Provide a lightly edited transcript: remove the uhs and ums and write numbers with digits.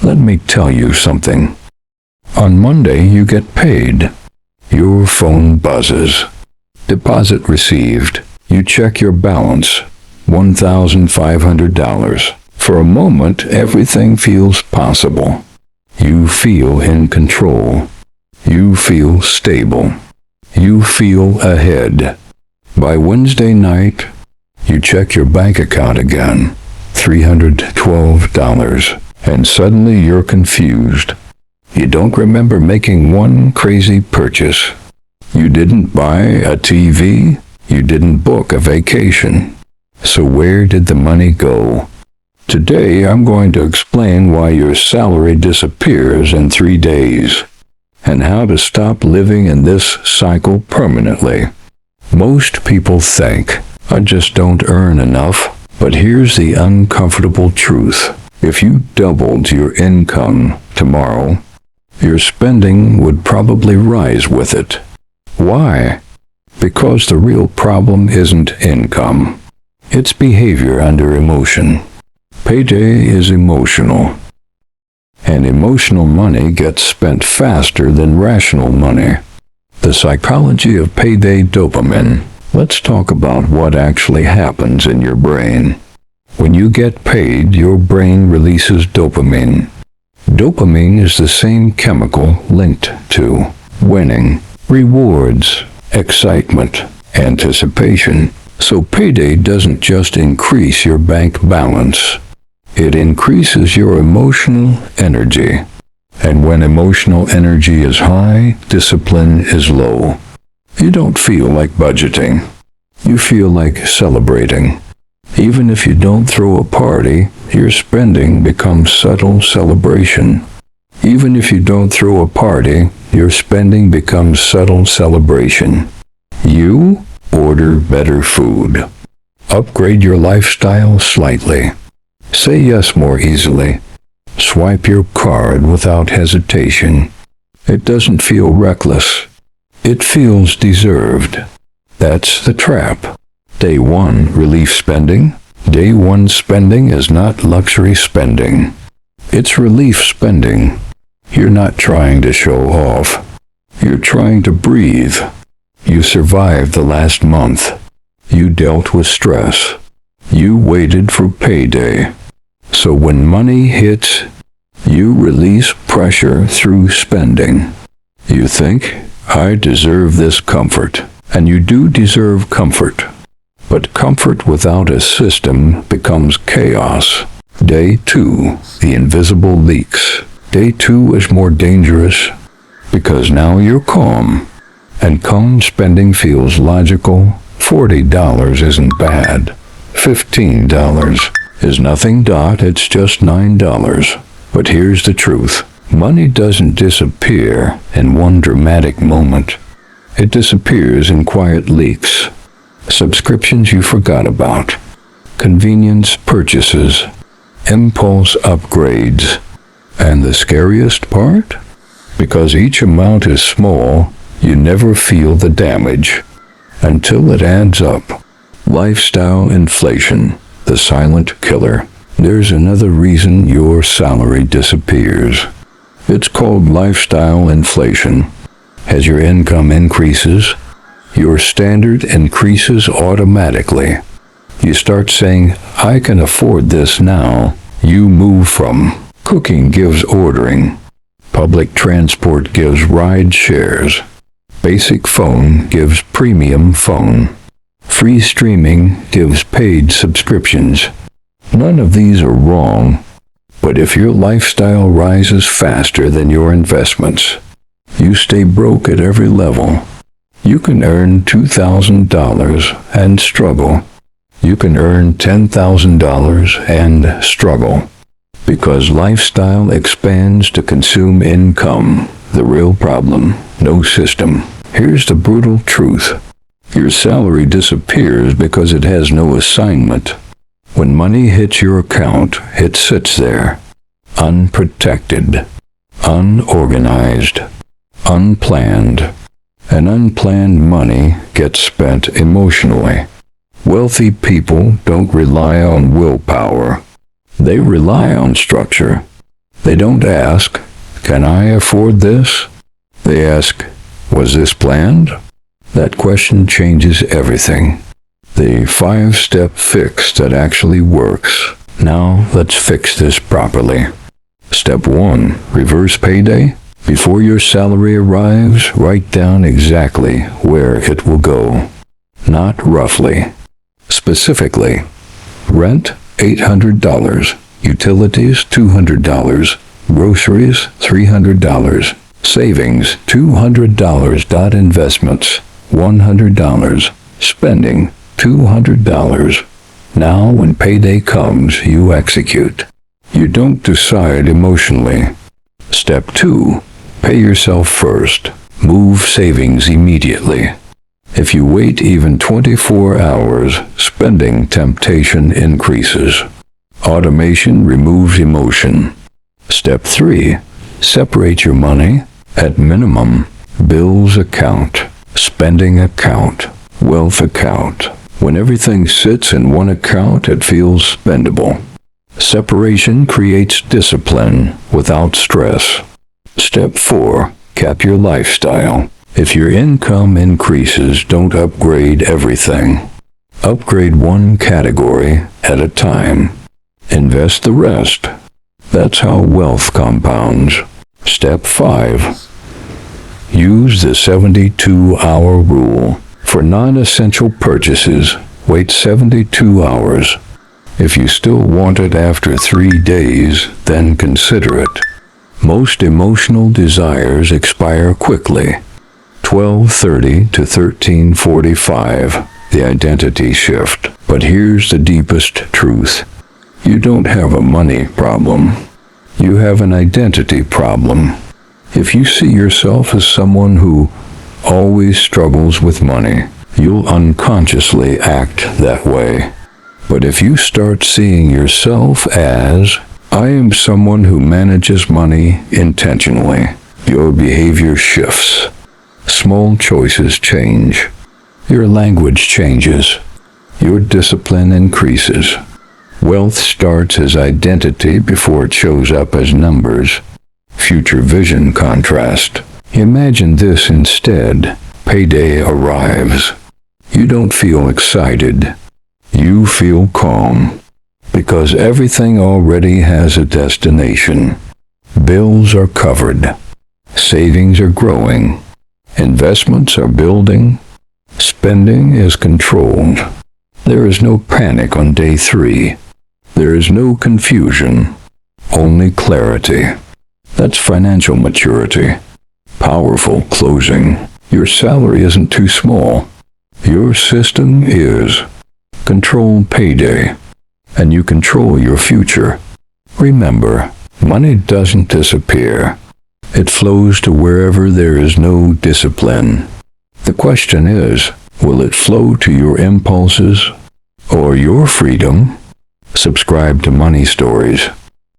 Let me tell you something. On Monday, you get paid. Your phone buzzes. Deposit received. You check your balance. $1,500. For a moment, everything feels possible. You feel in control. You feel stable. You feel ahead. By Wednesday night, you check your bank account again. $312. And suddenly you're confused. You don't remember making one crazy purchase. You didn't buy a TV. You didn't book a vacation. So where did the money go? Today I'm going to explain why your salary disappears in 3 days and how to stop living in this cycle permanently. Most people think, I just don't earn enough. But here's the uncomfortable truth. If you doubled your income tomorrow, your spending would probably rise with it. Why? Because the real problem isn't income. It's behavior under emotion. Payday is emotional. And emotional money gets spent faster than rational money. The psychology of payday dopamine. Let's talk about what actually happens in your brain. When you get paid, your brain releases dopamine. Dopamine is the same chemical linked to winning, rewards, excitement, anticipation. So payday doesn't just increase your bank balance. It increases your emotional energy. And when emotional energy is high, discipline is low. You don't feel like budgeting. You feel like celebrating. Even if you don't throw a party, your spending becomes subtle celebration. Even if you don't throw a party, your spending becomes subtle celebration. You order better food. Upgrade your lifestyle slightly. Say yes more easily. Swipe your card without hesitation. It doesn't feel reckless. It feels deserved. That's the trap. Day 1, relief spending. Day 1 spending is not luxury spending. It's relief spending. You're not trying to show off. You're trying to breathe. You survived the last month. You dealt with stress. You waited for payday. So when money hits, you release pressure through spending. You think, I deserve this comfort. And you do deserve comfort. But comfort without a system becomes chaos. Day 2, the invisible leaks. Day 2 is more dangerous because now you're calm. And calm spending feels logical. $40 isn't bad. $15 is nothing. It's just $9. But here's the truth. Money doesn't disappear in one dramatic moment. It disappears in quiet leaks. Subscriptions you forgot about. Convenience purchases. Impulse upgrades. And the scariest part? Because each amount is small, you never feel the damage. Until it adds up. Lifestyle inflation. The silent killer. There's another reason your salary disappears. It's called lifestyle inflation. As your income increases, your standard increases automatically. You start saying, I can afford this now. You move from cooking gives ordering. Public transport gives ride shares. Basic phone gives premium phone. Free streaming gives paid subscriptions. None of these are wrong, but if your lifestyle rises faster than your investments, you stay broke at every level. You can earn $2,000 and struggle. You can earn $10,000 and struggle. Because lifestyle expands to consume income. The real problem, no system. Here's the brutal truth. Your salary disappears because it has no assignment. When money hits your account, it sits there, unprotected, unorganized, unplanned. And unplanned money gets spent emotionally. Wealthy people don't rely on willpower. They rely on structure. They don't ask, "Can I afford this?" They ask, "Was this planned?" That question changes everything. The 5-step fix that actually works. Now let's fix this properly. Step 1. Reverse payday. Before your salary arrives, write down exactly where it will go. Not roughly. Specifically. Rent, $800. Utilities, $200. Groceries, $300. Savings, $200. Investments, $100. Spending, $200. Now, when payday comes, you execute. You don't decide emotionally. Step 2. Pay yourself first. Move savings immediately. If you wait even 24 hours, spending temptation increases. Automation removes emotion. Step 3. Separate your money. At minimum, bills account, spending account, wealth account. When everything sits in one account, it feels spendable. Separation creates discipline without stress. Step 4. Cap your lifestyle. If your income increases, don't upgrade everything. Upgrade one category at a time. Invest the rest. That's how wealth compounds. Step 5. Use the 72-hour rule. For non-essential purchases, wait 72 hours. If you still want it after 3 days, then consider it. Most emotional desires expire quickly. 12:30 to 13:45, the identity shift. But here's the deepest truth. You don't have a money problem. You have an identity problem. If you see yourself as someone who always struggles with money, you'll unconsciously act that way. But if you start seeing yourself as, "I am someone who manages money intentionally," your behavior shifts. Small choices change. Your language changes. Your discipline increases. Wealth starts as identity before it shows up as numbers. Future vision contrast. Imagine this instead. Payday arrives. You don't feel excited. You feel calm. Because everything already has a destination. Bills are covered. Savings are growing. Investments are building. Spending is controlled. There is no panic on day 3. There is no confusion. Only clarity. That's financial maturity. Powerful closing. Your salary isn't too small. Your system is. Control payday. And you control your future. Remember, money doesn't disappear. It flows to wherever there is no discipline. The question is, will it flow to your impulses or your freedom? Subscribe to Money Stories.